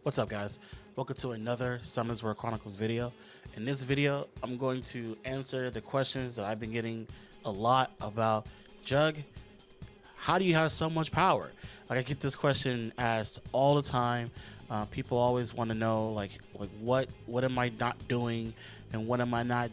What's up, guys? Welcome to another Summons War Chronicles video. In this video, I'm going to answer the questions that I've been getting a lot about. Jug, how do you have so much power? Like, I get this question asked all the time. People always want to know, what am I not doing, and what am I not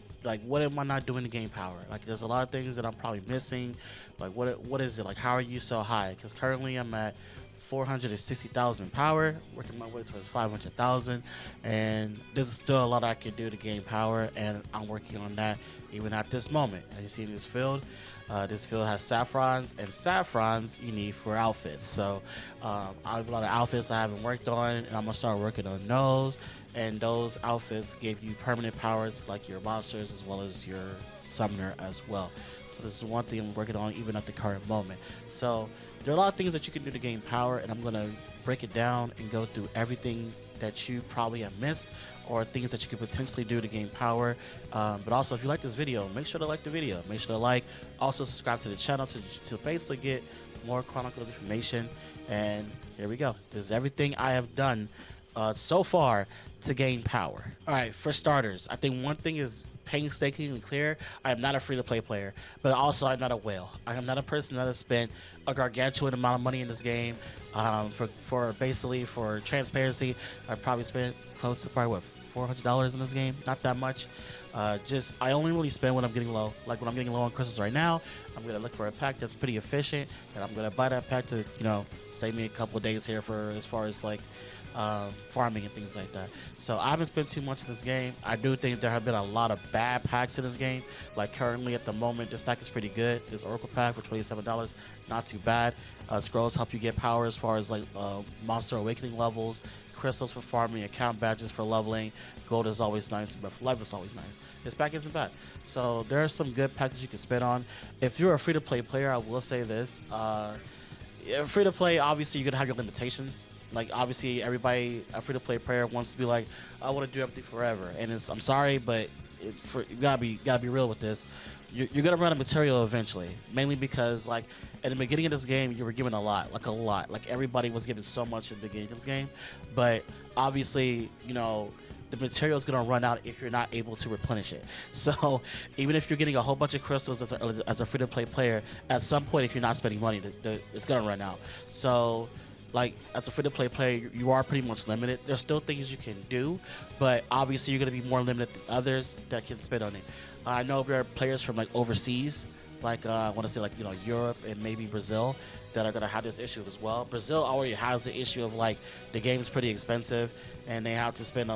doing to gain power? Like, there's a lot of things that I'm probably missing. Like, what is it? Like, how are you so high? Because currently I'm at 460,000 power, working my way towards 500,000, and there's still a lot I can do to gain power, and I'm working on that even at this moment. As you see in this field has saffrons, and saffrons you need for outfits. So I have a lot of outfits I haven't worked on, and I'm gonna start working on those. And those outfits give you permanent powers like your monsters as well as your summoner as well. So this is one thing I'm working on even at the current moment. So there are a lot of things that you can do to gain power, and I'm gonna break it down and go through everything that you probably have missed, or things that you could potentially do to gain power. But also, if you like this video, make sure to like the video. Make sure to like. Also, subscribe to the channel to basically get more Chronicles information. And here we go. This is everything I have done so far to gain power. All right, for starters, I think one thing is painstakingly clear. I am not a free-to-play player, but also I'm not a whale. I am not a person that has spent a gargantuan amount of money in this game. For transparency, I probably spent close to probably $400 in this game. Not that much. I only really spend when I'm getting low. Like when I'm getting low on crystals right now, I'm gonna look for a pack that's pretty efficient, and I'm gonna buy that pack to save me a couple days here for as far as like farming and things like that. So I haven't spent too much in this game. I do think there have been a lot of bad packs in this game. Like currently at the moment, this pack is pretty good. This Oracle pack for $27, not too bad. Scrolls help you get power as far as like monster awakening levels, crystals for farming, account badges for leveling. Gold is always nice, but life is always nice. This pack isn't bad. So there are some good packs you can spend on. If you're a free-to-play player, I will say this. Free-to-play, obviously, you're going to have your limitations. Like, obviously, everybody, a free-to-play player wants to be like, I want to do everything forever. And I'm sorry, but you gotta be real with this. You're gonna run out of material eventually, mainly because like at the beginning of this game you were given a lot. Like everybody was given so much at the beginning of this game, but obviously the material is gonna run out if you're not able to replenish it. So even if you're getting a whole bunch of crystals as a free-to-play player, at some point if you're not spending money, it's gonna run out. So like as a free-to-play player, you are pretty much limited. There's still things you can do, but obviously you're going to be more limited than others that can spend on it. I know there are players from like overseas, like I want to say like Europe and maybe Brazil, that are going to have this issue as well. Brazil already has the issue of like the game's pretty expensive, and they have to spend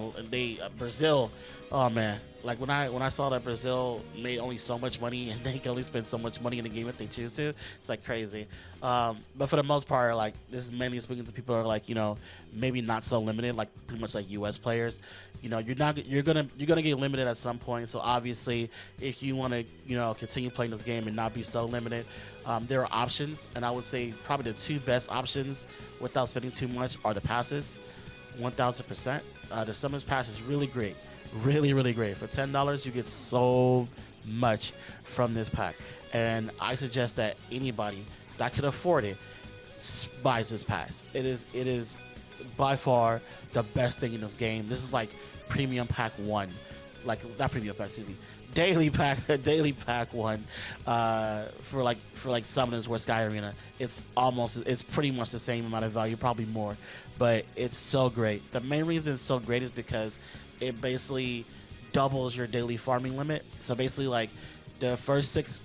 Brazil. Oh man, like when I saw that Brazil made only so much money and they can only spend so much money in the game if they choose to, it's like crazy. But for the most part, like this is mainly speaking to people who are like maybe not so limited, like pretty much like US players. You're gonna get limited at some point. So obviously, if you want to continue playing this game and not be so limited, there are options, and I would say probably the two best options without spending too much are the passes. 1000%. The Summons Pass is really great. Really great. For $10 you get so much from this pack, and I suggest that anybody that can afford it buys this pass. It is by far the best thing in this game. This is like premium pack 1, like not premium pack, excuse me, daily pack 1 for Summoners War Sky Arena. It's pretty much the same amount of value, probably more, but it's so great. The main reason it's so great is because it basically doubles your daily farming limit. So basically, like the first six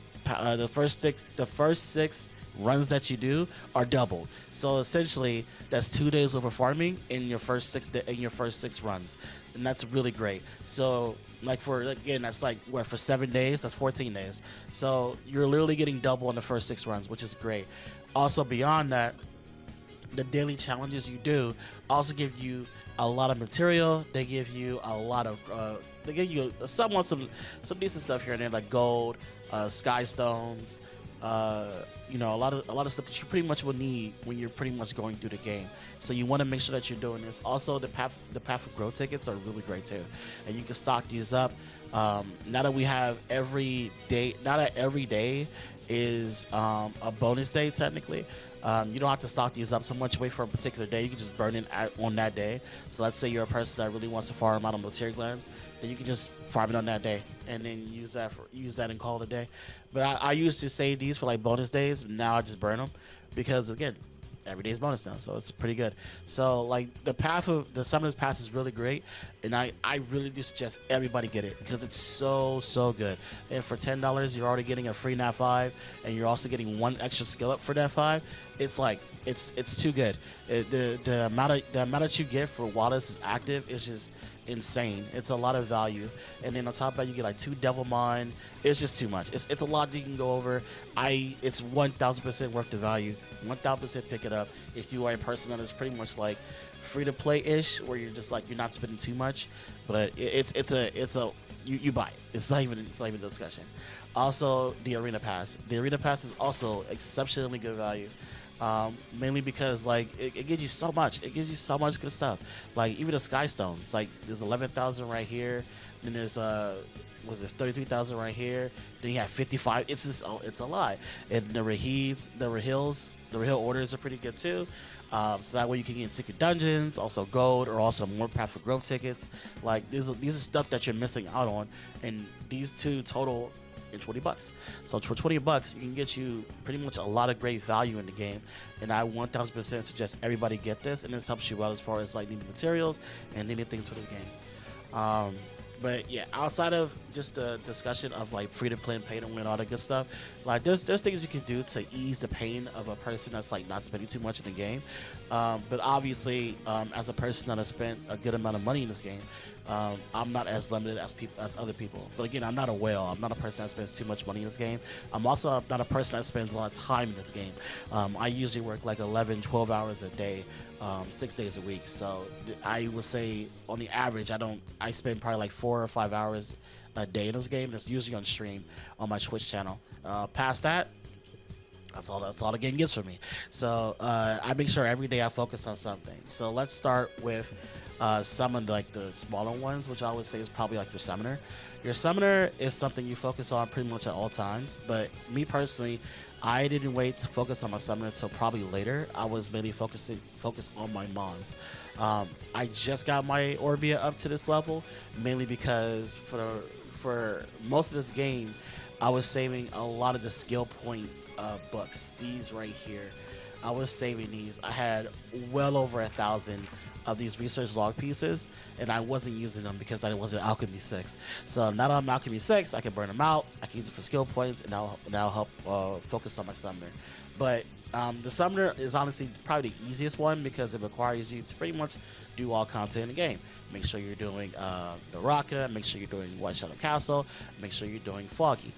runs that you do are doubled. So essentially, that's 2 days over farming in your first six runs, and that's really great. So like that's like for 7 days, that's 14 days. So you're literally getting double in the first 6 runs, which is great. Also beyond that, the daily challenges you do also give you a lot of material. They give you a lot of some decent stuff here and there, like gold, sky stones, a lot of stuff that you pretty much will need when you're pretty much going through the game. So you want to make sure that you're doing this. Also, the path of growth tickets are really great too, and you can stock these up. Now that we have every day is a bonus day technically. You don't have to stock these up so much. Wait for a particular day. You can just burn it on that day. So let's say you're a person that really wants to farm out on materia glands, then you can just farm it on that day and then use that and call it a day. But I used to save these for like bonus days. Now I just burn them because again, every day's bonus now, so it's pretty good. So like the path of the summoner's pass is really great, and I really do suggest everybody get it because it's so good. And for $10 you're already getting a free nat 5, and you're also getting one extra skill up for nat 5. It's like it's too good. The amount that you get for while this is active is just insane. It's a lot of value, and then on top of that you get like 2 devil mine. It's just too much. It's a lot you can go over. It's 1000% worth the value. 1000% pick it up if you are a person that is pretty much like free to play ish, where you're just like you're not spending too much, but it's a you buy it. It's not even a discussion. Also, the arena pass. The arena pass is also exceptionally good value. Mainly because like it gives you so much. It gives you so much good stuff. Like even the sky stones. Like there's 11,000 right here. Then there's was it 33,000 right here? Then you have 55. It's just it's a lot. And the Rahil orders are pretty good too. So that way you can get in secret dungeons, also gold, or also more path for growth tickets. Like these are stuff that you're missing out on, and these two total in $20. So for $20, you can get you pretty much a lot of great value in the game, and I 1000% suggest everybody get this, and this helps you out as far as like needing materials and needing things for the game. But yeah, outside of just the discussion of like free to play and pay to win, all that good stuff, like there's things you can do to ease the pain of a person that's like not spending too much in the game. But obviously, as a person that has spent a good amount of money in this game, I'm not as limited as other people. But again, I'm not a whale. I'm not a person that spends too much money in this game. I'm also not a person that spends a lot of time in this game. I usually work like 11, 12 hours a day. 6 days a week, so I would say on the average I spend probably like 4 or 5 hours a day in this game. That's usually on stream on my Twitch channel. Past that, that's all the game gets for me. So I make sure every day I focus on something. So let's start with some of like the smaller ones, which I would say is probably like your summoner. Your summoner is something you focus on pretty much at all times, but me personally, I didn't wait to focus on my summoner until probably later. I was mainly focused on my mons. I just got my Orbia up to this level, mainly because for most of this game, I was saving a lot of the skill point books. These right here, I was saving these. I had well over 1,000 of these research log pieces, and I wasn't using them because I wasn't Alchemy 6. So now that I'm Alchemy 6, I can burn them out, I can use it for skill points, and that'll help focus on my summoner. But the summoner is honestly probably the easiest one because it requires you to pretty much do all content in the game. Make sure you're doing the Raka, make sure you're doing White Shadow Castle, make sure you're doing Foggy.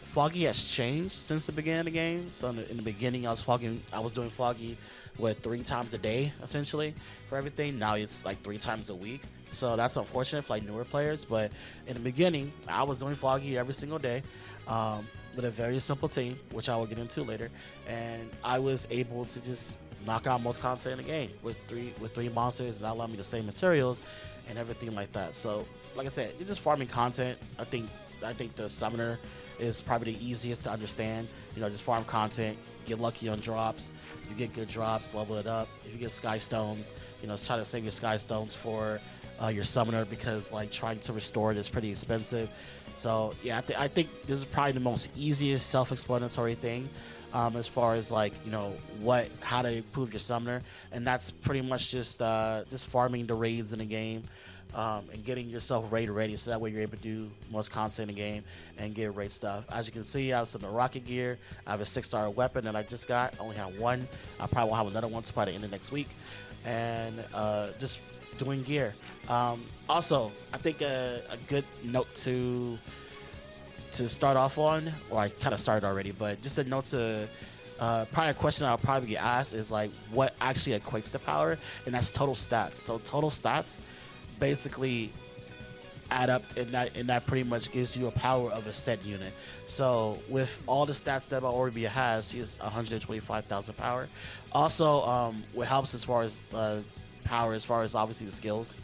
Foggy has changed since the beginning of the game. So in the beginning, I was doing Foggy 3 times a day essentially for everything. Now it's like 3 times a week. So that's unfortunate for like newer players. But in the beginning, I was doing Foggy every single day with a very simple team, which I will get into later. And I was able to just knock out most content in the game with three monsters, and that allowed me to save materials and everything like that. So like I said, you're just farming content. I think the summoner is probably the easiest to understand. You know, just farm content, get lucky on drops. You get good drops, level it up. If you get sky stones, you know, try to save your sky stones for your summoner, because like trying to restore it is pretty expensive. So yeah, I think this is probably the most easiest self-explanatory thing as far as like, you know, how to improve your summoner, and that's pretty much just farming the raids in the game. And getting yourself raid ready, so that way you're able to do most content in the game and get raid stuff. As you can see, I have some rocket gear. I have a 6-star weapon that I just got. I only have one. I probably will have another one by the end of next week. And just doing gear. Also, I think a good note to start off on, or I kind of started already, but just a note to probably a question I'll probably get asked is like, what actually equates to power? And that's total stats. So total stats basically add up, and that pretty much gives you a power of a set unit. So with all the stats that my Orbia has, he has 125,000 power. Also, what helps as far as power, as far as obviously the skills.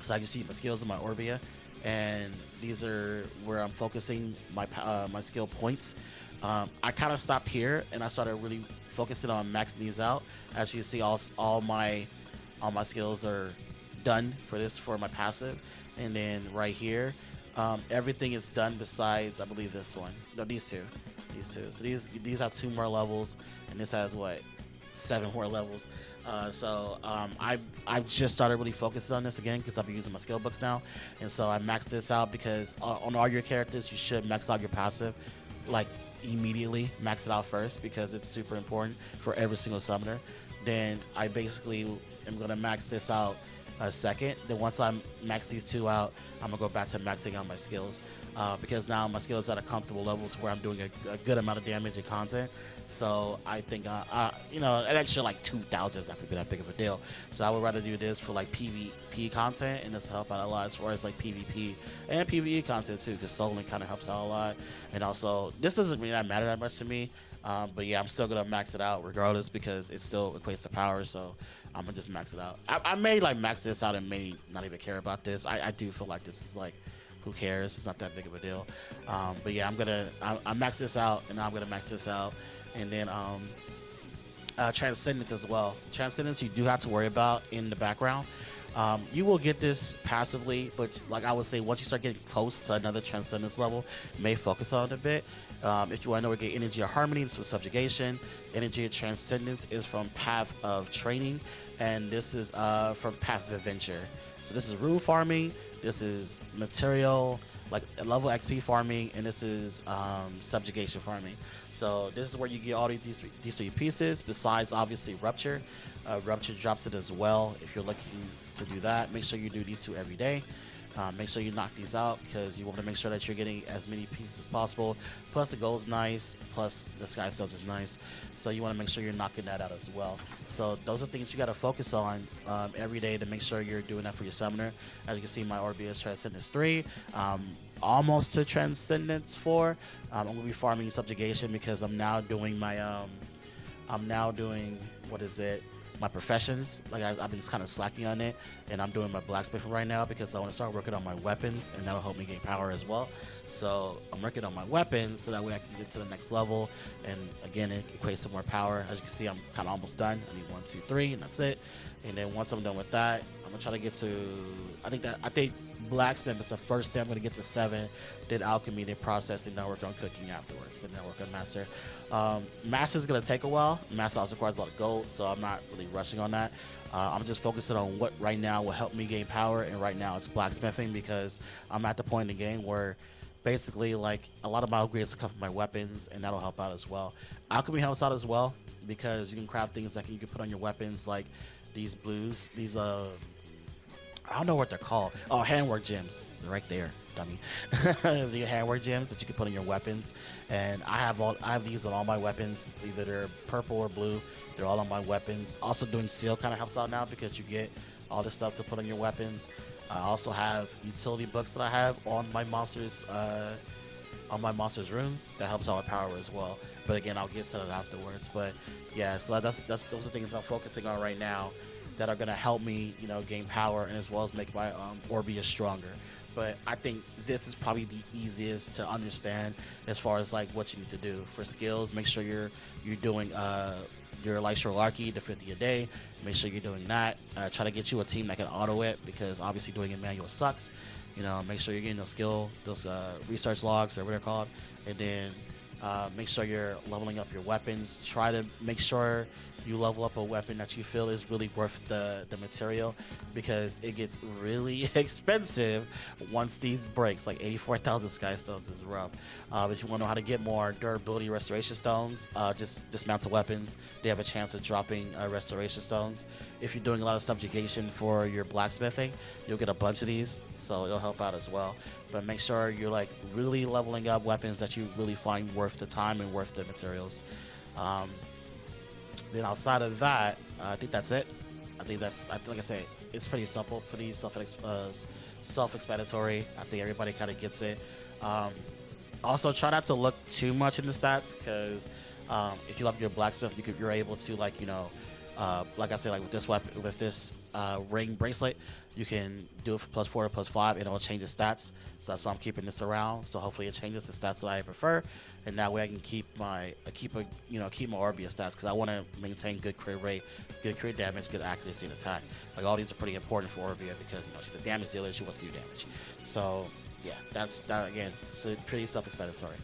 So I can see my skills in my Orbia, and these are where I'm focusing my skill points. I kind of stopped here and I started really focusing on maxing these out. As you can see, all my skills are done for my passive, and then right here, everything is done besides I believe this one. No, these two. So these have 2 more levels, and this has what 7 more levels. I've just started really focusing on this again because I've been using my skill books now, and so I maxed this out because on all your characters you should max out your passive like immediately. Max it out first because it's super important for every single summoner. Then I basically am gonna max this out a second. Then once I max these 2 out, I'm gonna go back to maxing out my skills because now my skills at a comfortable level to where I'm doing a good amount of damage and content. So I think you know, an extra like 2,000 is not gonna be that big of a deal. So I would rather do this for like PvP content, and this will help out a lot as far as like PvP and PvE content too, because soloing kind of helps out a lot. And also this doesn't really matter that much to me. But yeah, I'm still gonna max it out regardless because it still equates to power. So I'm gonna just max it out. I may like max this out and may not even care about this. I do feel like this is like, who cares? It's not that big of a deal. But yeah, I max this out, and now I'm gonna max this out, and then Transcendence as well. Transcendence you do have to worry about in the background. You will get this passively, but like I would say, once you start getting close to another Transcendence level, you may focus on it a bit. If you want to know where to get Energy of Harmony, this was Subjugation. Energy of Transcendence is from Path of Training, and this is from Path of Adventure. So this is rune farming, this is material, like level XP farming, and this is subjugation farming. So this is where you get all these 3 pieces, besides obviously Rupture. Rupture drops it as well. If you're looking to do that, make sure you do these 2 every day. Make sure you knock these out because you want to make sure that you're getting as many pieces as possible. Plus the gold's nice, plus the sky stones is nice. So you want to make sure you're knocking that out as well. So those are things you got to focus on every day to make sure you're doing that for your summoner. As you can see, my orb is Transcendence 3. Almost to Transcendence 4. I'm going to be farming Subjugation because I'm now doing my what is it? My professions. Like I've been kind of slacking on it, and I'm doing my blacksmithing right now because I want to start working on my weapons, and that'll help me gain power as well. So I'm working on my weapons so that way I can get to the next level, and again it equates to more power. As you can see, I'm kind of almost done. I need 1, 2, 3, and that's it. And then once I'm done with that, I'm gonna try to get to I think blacksmith is the first step. I'm gonna get to 7, then alchemy, then processing, then work on cooking afterwards, and then work on master. Master is gonna take a while. Master also requires a lot of gold, so I'm not really rushing on that. I'm just focusing on what right now will help me gain power, and right now it's blacksmithing because I'm at the point in the game where basically like a lot of my upgrades will come from my weapons, and that'll help out as well. Alchemy helps out as well because you can craft things like you can put on your weapons, like these blues, these I don't know what they're called. Oh, handwork gems. They're right there, dummy. The handwork gems that you can put on your weapons, and I have these on all my weapons. Either they're purple or blue. They're all on my weapons. Also, doing seal kind of helps out now because you get all this stuff to put on your weapons. I also have utility books that I have on my monsters runes. That helps out with power as well. But again, I'll get to that afterwards. But yeah, so those are things I'm focusing on right now that are going to help me, you know, gain power and as well as make my Orbeus stronger. But I think this is probably the easiest to understand as far as like what you need to do for skills. Make sure you're doing your Lystrol to 50 a day. Make sure you're doing that. Try to get you a team that can auto it because obviously doing it manual sucks. You know, make sure you're getting those research logs or whatever they're called, and then make sure you're leveling up your weapons. Try to make sure you level up a weapon that you feel is really worth the material because it gets really expensive once these breaks. Like 84,000 sky stones is rough. If you want to know how to get more durability restoration stones, just dismantle weapons. They have a chance of dropping restoration stones. If you're doing a lot of subjugation for your blacksmithing, you'll get a bunch of these, so it'll help out as well. But make sure you're like really leveling up weapons that you really find worth the time and worth the materials. Then outside of that, I think that's it. Like I say, it's pretty simple, pretty self-explanatory. I think everybody kind of gets it. Also, try not to look too much into stats because if you love your blacksmith, you're able to, like, you know, Like I said, like with this weapon, with this ring bracelet, you can do it for +4 or +5, and it'll change the stats. So that's why I'm keeping this around. So hopefully it changes the stats that I prefer, and that way I can keep my keep my Orbia stats, because I want to maintain good crit rate, good crit damage, good accuracy and attack. Like all these are pretty important for Orbia, because she's a damage dealer. She wants to do damage. So yeah, that's that again. So pretty self-explanatory.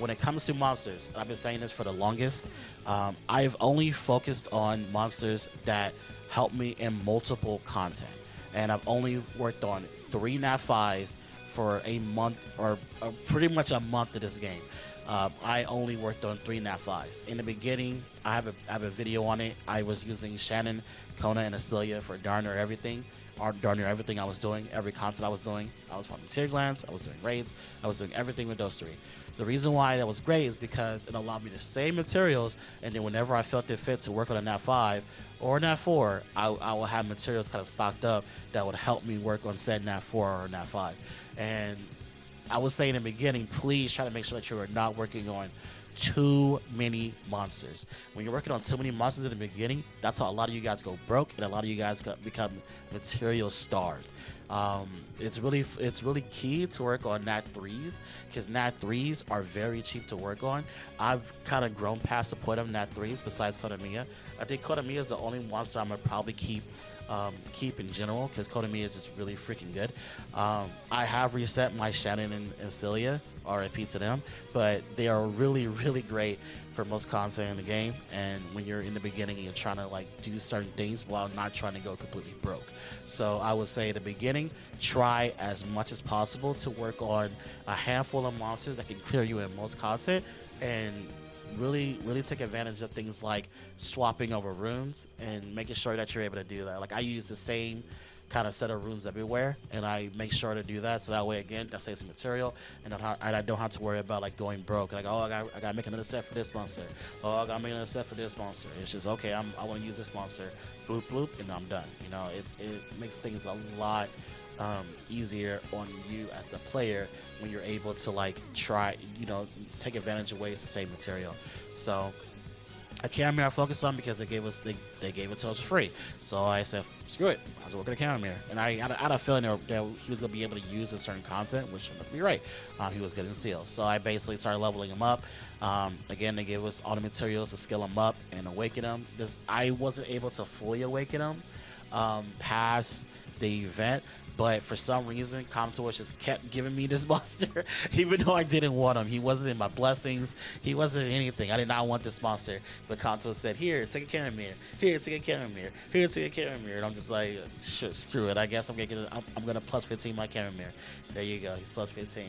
When it comes to monsters, I've been saying this for the longest. I've only focused on monsters that help me in multiple content, and I've only worked on 3 nat5s for a month, or pretty much a month of this game. I only worked on 3 nat5s. In the beginning, I have a video on it. I was using Shannon, Kona, and Astelia for darn near everything. Or darn near everything I was doing, every content I was doing. I was farming tear glands, I was doing raids, I was doing everything with those 3. The reason why that was great is because it allowed me to save materials, and then whenever I felt it fit to work on a nat5 or a nat4, I will have materials kind of stocked up that would help me work on said nat4 or nat5. And I would say in the beginning, please try to make sure that you are not working on too many monsters. When you're working on too many monsters in the beginning, that's how a lot of you guys go broke, and a lot of you guys become material starved. It's really key to work on nat 3s, because nat 3s are very cheap to work on. I've kind of grown past the point of nat 3s besides Kodamiya. I think Kodamiya is the only monster I'm gonna probably keep in general, because Kodamiya is just really freaking good. I have reset my Shannon and Celia, RIP to them, but they are really, really great for most content in the game, and when you're in the beginning and you're trying to like do certain things while not trying to go completely broke. So I would say at the beginning, try as much as possible to work on a handful of monsters that can clear you in most content, and really take advantage of things like swapping over runes and making sure that you're able to do that. Like I use the same kind of set of runes everywhere, and I make sure to do that, so that way again that saves some material, and I don't have to worry about like going broke. Like, oh, I gotta make another set for this monster. Oh, I gotta make another set for this monster. It's just okay. I want to use this monster. Bloop bloop, and I'm done. You know, it makes things a lot easier on you as the player when you're able to like try, take advantage of ways to save material. So a Caramir I focused on because they gave it to us free. So I said, screw it, I was working a Caramir. And I had a feeling that he was going to be able to use a certain content, which turned out to be right. He was good in Seal. So I basically started leveling him up. Again, they gave us all the materials to skill him up and awaken him. I wasn't able to fully awaken him past the event, but for some reason, Comtour just kept giving me this monster, even though I didn't want him. He wasn't in my blessings. He wasn't anything. I did not want this monster. But Comtour said, here, take a Caramir. Here, take a Caramir. Here, take a Caramir. And I'm just like, sure, screw it. I guess I'm gonna plus 15 my Caramir. There you go. He's plus 15.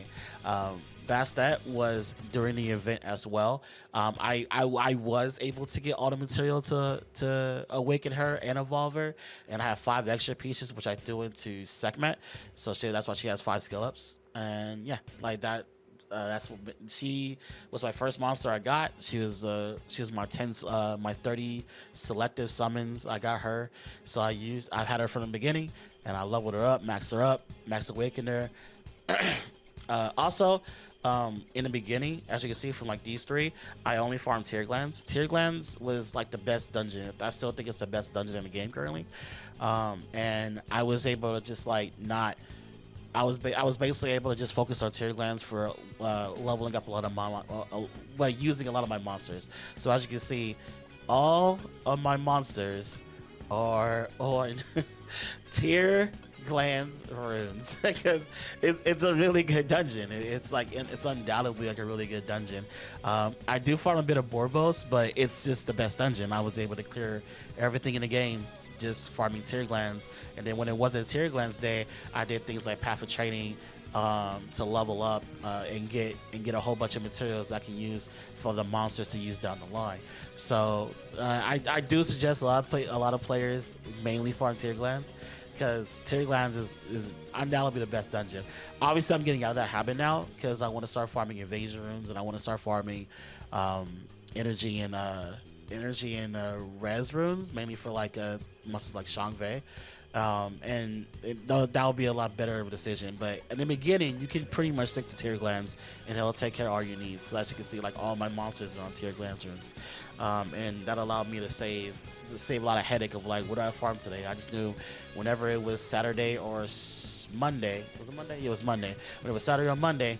Bastet was during the event as well. I was able to get all the material to awaken her and evolve her, and I have 5 extra pieces which I threw into Sekhmet. So that's why she has 5 skill ups, and yeah, like that. She was my first monster I got. She was my 30 selective summons. I got her, so I've had her from the beginning, and I leveled her up, maxed her up, max awakened her. Also, in the beginning, as you can see from like these 3, I only farmed Tear Glands. Tear Glands was like the best dungeon. I still think it's the best dungeon in the game currently. And I was able to just like not. I was basically able to just focus on Tear Glands for leveling up a lot of using a lot of my monsters. So as you can see, all of my monsters are on Tear Glands runes, because it's a really good dungeon. It's undoubtedly like a really good dungeon. I do farm a bit of Borbos, but it's just the best dungeon. I was able to clear everything in the game just farming Tear Glands, and then when it wasn't Tear Glands day, I did things like Path of Training to level up and get a whole bunch of materials I can use for the monsters to use down the line. So I do suggest a lot of players mainly farm Tear Glands, because Tear Glands is undoubtedly the best dungeon. Obviously, I'm getting out of that habit now because I want to start farming evasion runes, and I want to start farming energy and res runes, mainly for like monsters like Shangwei. that would be a lot better of a decision. But in the beginning, you can pretty much stick to tier glands, and it'll take care of all your needs. So as you can see, like all my monsters are on tier glands, and that allowed me to save a lot of headache of like, what do I farm today? I just knew whenever it was Saturday or Monday. Was it Monday? Yeah, it was Monday. When it was Saturday or Monday,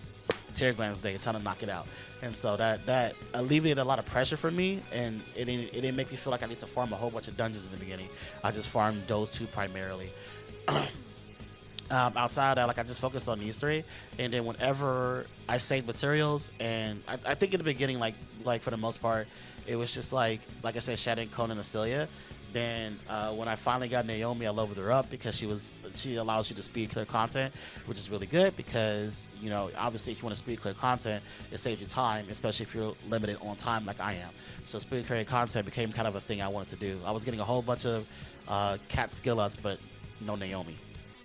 tier glands day, trying to knock it out. And so that alleviated a lot of pressure for me, and it didn't make me feel like I need to farm a whole bunch of dungeons in the beginning. I just farmed those two primarily. Outside of that, like I just focused on these three, and then whenever I save materials, and I think in the beginning, like for the most part, it was just like I said, Shannon, Conan, and Acelia. Then when I finally got Naomi, I leveled her up because she allows you to speed clear content, which is really good because, you know, obviously if you want to speed clear content, it saves you time, especially if you're limited on time like I am. So speed clear content became kind of a thing I wanted to do. I was getting a whole bunch of cat skill ups, but no Naomi.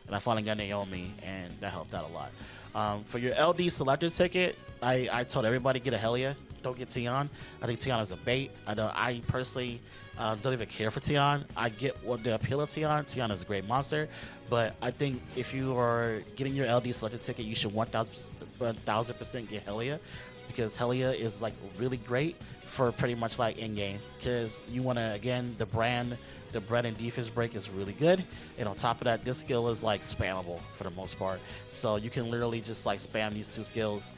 And I finally got Naomi, and that helped out a lot. For your LD selector ticket, I told everybody get a Helia. Don't get Tion. I think Tion is a bait. I personally don't even care for Tion. I get what the appeal of Tion. Tion is a great monster, but I think if you are getting your LD selector ticket, you should 1000% get Helia, because Helia is like really great for pretty much like in game, because you want to, again, the bread and defense break is really good, and on top of that, this skill is like spammable for the most part, so you can literally just like spam these two skills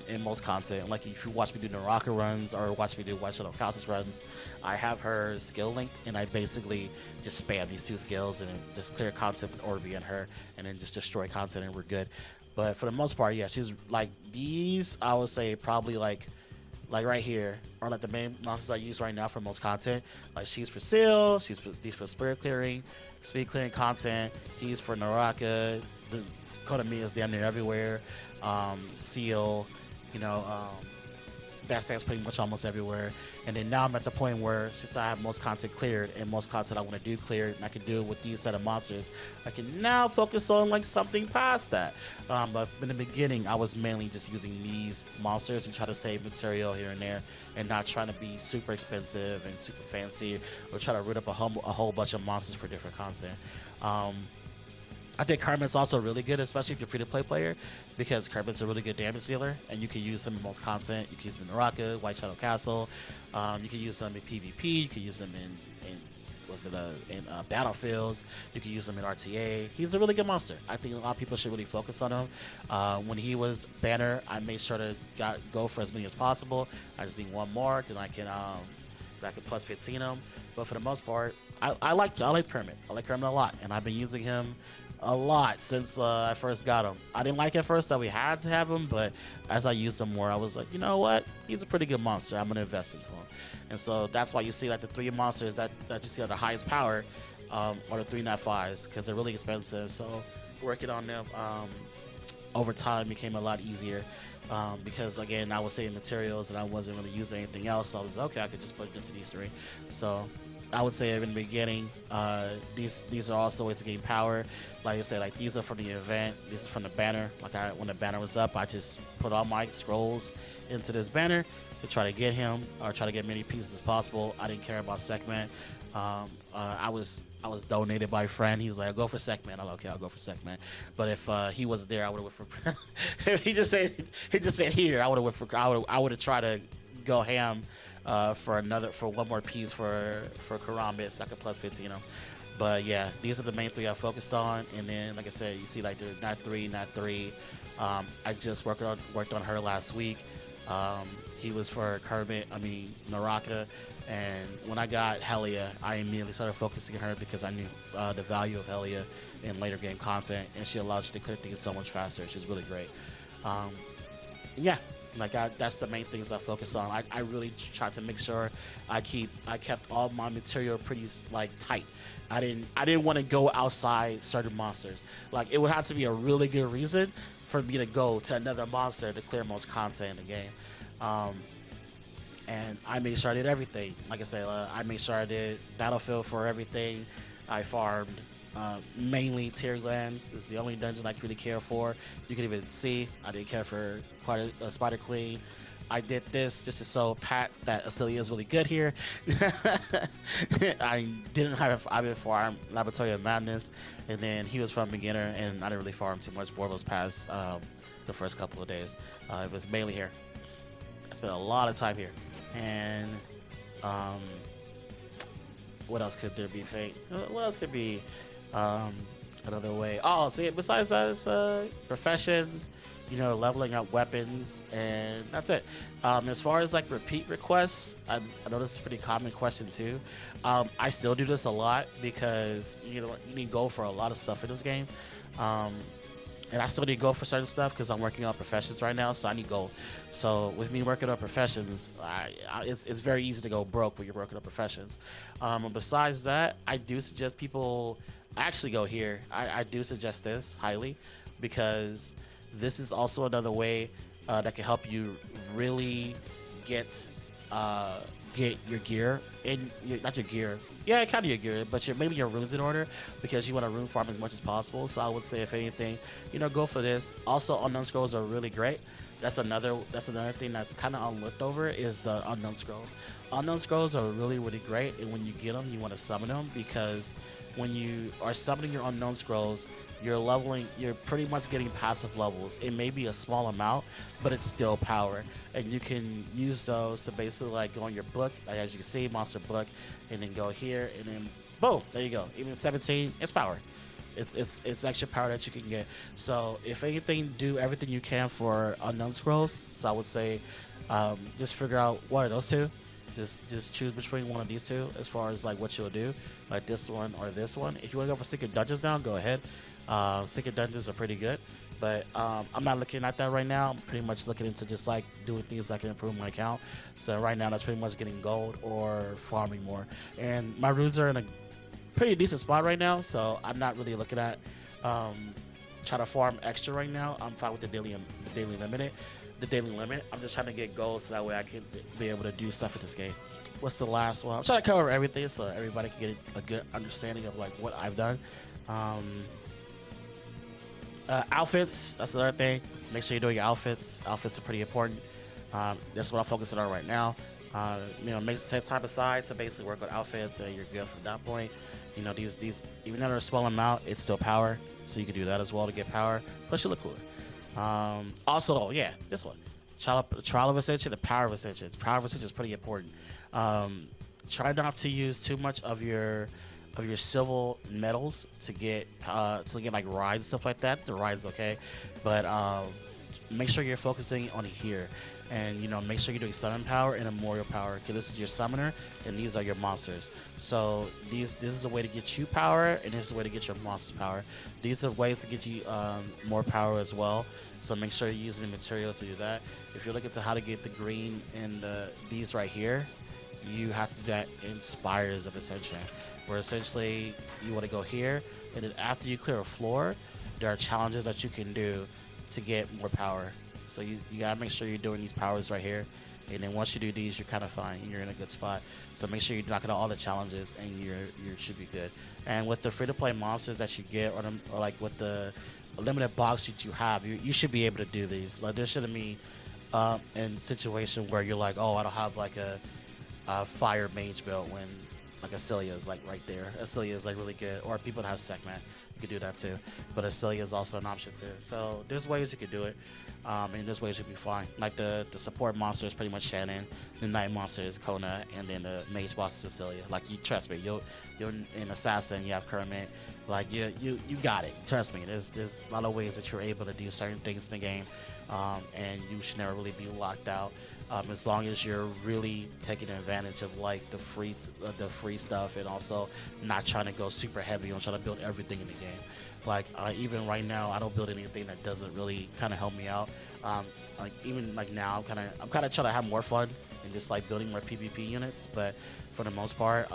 in most content. Like if you watch me do Naraka runs or watch me do White Shadow Houses runs, I have her skill link, and I basically just spam these two skills and just clear content with Orby and her, and then just destroy content, and we're good. But for the most part, yeah, she's like these, I would say probably like right here are like the main monsters I use right now for most content. Like she's for Seal, these for spirit clearing, speed clearing content. He's for Naraka. The Konami is damn near everywhere. Seal, you know, that's pretty much almost everywhere. And then now I'm at the point where, since I have most content cleared and most content I want to do cleared, and I can do it with these set of monsters, I can now focus on like something past that. But in the beginning, I was mainly just using these monsters and try to save material here and there, and not trying to be super expensive and super fancy, or try to root up a whole bunch of monsters for different content. I think Kermit's also really good, especially if you're a free-to-play player, because Kermit's a really good damage dealer, and you can use him in most content. You can use him in Naraka, White Shadow Castle. You can use him in PvP. You can use him in battlefields. You can use him in RTA. He's a really good monster. I think a lot of people should really focus on him. When he was banner, I made sure to go for as many as possible. I just need one more, then I can plus 15 him. But for the most part, I like Kermit. I like Kermit a lot, and I've been using him a lot since I first got him. I didn't like at first that we had to have him, but as I used him more, I was like, you know what? He's a pretty good monster. I'm gonna invest into him. And so that's why you see like the three monsters that you see are the highest power are the 3 Nat 5s, because they're really expensive. So working on them over time became a lot easier, because again, I was saving materials and I wasn't really using anything else. So I was like, okay, I could just put it into these three. So I would say in the beginning, these are also ways to gain power. Like I said, like these are from the event. This is from the banner. Like when the banner was up, I just put all my scrolls into this banner to try to get him, or try to get many pieces as possible. I didn't care about Segment. I was donated by a friend. He's like, go for Segment. I'm like, okay, I'll go for Segment. But if he wasn't there, I would have went for. If he just said here, I would have went for. I would have tried to go ham for one more piece for Karambit, so I could plus 15 them. But yeah, these are the main three I focused on. And then, like I said, you see like the Nat 3. I just worked on her last week. He was for Kermit, Naraka. And when I got Helia, I immediately started focusing on her because I knew the value of Helia in later game content, and she allows you to clear things so much faster. She's really great. Yeah, like that's the main things I focused on. I really tried to make sure I kept all my material pretty like tight. I didn't want to go outside certain monsters. Like it would have to be a really good reason for me to go to another monster to clear most content in the game. And I made sure I did everything. Like I said, I made sure I did Battlefield for everything. I farmed mainly tier glands. It's the only dungeon I really care for. You can even see I didn't care for quite a Spider Queen. I did this just to show Pat that Acelia is really good here. I didn't have I did farm Laboratory of Madness, and then he was from beginner, and I didn't really farm too much Borbos past the first couple of days. It was mainly here. I spent a lot of time here, and um, what else could there be? What else could be another way? Oh, so yeah, besides that, it's professions, you know, leveling up weapons, and that's it. As far as like repeat requests, I know this is a pretty common question too. I still do this a lot because you know you need gold for a lot of stuff in this game. And I still need gold for certain stuff because I'm working on professions right now, so I need gold. So with me working on professions, it's very easy to go broke when you're working on professions. And besides that, I do suggest people actually go here. I do suggest this highly because this is also another way that can help you really get your gear in, not your gear. Yeah, kind of your gear, but maybe your runes in order because you want to rune farm as much as possible. So I would say, if anything, you know, go for this. Also, unknown scrolls are really great. That's another thing that's kind of unlooked over is the unknown scrolls. Unknown scrolls are really, really great, and when you get them, you want to summon them because when you are summoning your unknown scrolls, you're pretty much getting passive levels. It may be a small amount, but it's still power, and you can use those to basically like go on your book, like as you can see, monster book, and then go here, and then boom, there you go. Even 17, it's power. It's extra power that you can get. So if anything, do everything you can for unknown scrolls. So I would say, just figure out what are those two. Just choose between one of these two as far as like what you'll do, like this one or this one. If you want to go for secret dungeons now, go ahead. Secret dungeons are pretty good, but I'm not looking at that right now. I'm pretty much looking into just like doing things that can improve my account. So right now that's pretty much getting gold or farming more, and my runes are in a pretty decent spot right now, so I'm not really looking at trying to farm extra right now. I'm fine with the daily limit. I'm just trying to get gold so that way I can be able to do stuff in this game. What's the last one? I'm trying to cover everything so everybody can get a good understanding of like what I've done. Outfits, that's another thing. Make sure you're doing your outfits. Outfits are pretty important. That's what I'm focusing on right now. You know, set time aside to basically work on outfits, and you're good from that point. You know, these even though they're a small amount, it's still power, so you can do that as well to get power. Plus, you look cooler. Also, yeah, this one, trial of ascension, the power of ascension. Power of ascension is pretty important. Try not to use too much of your civil metals to get like rides and stuff like that. The rides okay, but make sure you're focusing on here, and you know, make sure you're doing summon power and memorial power, because this is your summoner and these are your monsters. So this is a way to get you power, and this is a way to get your monsters power. These are ways to get you more power as well, so make sure you're using the materials to do that. If you're looking to how to get the green and these right here, you have to do that in Spires of Ascension, where essentially you want to go here, and then after you clear a floor, there are challenges that you can do to get more power. So you gotta make sure you're doing these powers right here, and then once you do these, you're kind of fine. You're in a good spot. So make sure you're knocking out all the challenges, and you should be good. And with the free-to-play monsters that you get, or like with the limited box that you have, you should be able to do these. Like there shouldn't be in situation where you're like, oh, I don't have like a fire mage build when like Acelia is like right there. Acelia is like really good, or people that have Sekman, you could do that too. But Acelia is also an option too. So there's ways you could do it, and there's ways you'll be fine. Like the support monster is pretty much Shannon, the night monster is Kona, and then the mage boss is Acelia. Like you trust me, you're an assassin, you have Kermit, like you got it. Trust me, there's a lot of ways that you're able to do certain things in the game, and you should never really be locked out. As long as you're really taking advantage of like the free stuff, and also not trying to go super heavy on trying to build everything in the game. Like even right now, I don't build anything that doesn't really kind of help me out. Like even like now, I'm kind of trying to have more fun and just like building more PvP units. But for the most part,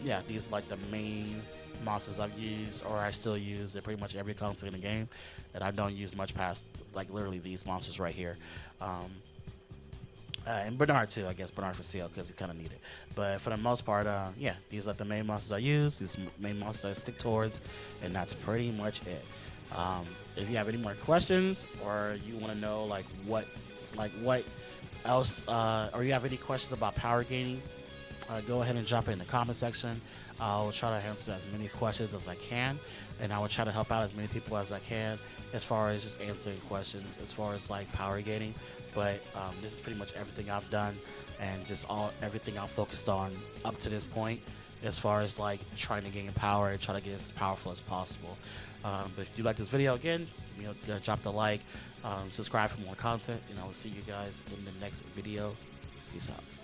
yeah, these are like the main monsters I've used, or I still use in pretty much every console in the game, and I don't use much past like literally these monsters right here. And Bernard too, I guess Bernard for seal because he kind of need it. But for the most part, yeah, these are the main monsters I use. These main monsters I stick towards, and that's pretty much it. If you have any more questions, or you want to know like what like what else, or you have any questions about power gaining, go ahead and drop it in the comment section. I'll try to answer as many questions as I can, and I will try to help out as many people as I can as far as just answering questions as far as like power gaining. But this is pretty much everything I've done, and just everything I've focused on up to this point as far as like trying to gain power and try to get as powerful as possible. But if you like this video, again, drop the like, subscribe for more content, and I will see you guys in the next video. Peace out.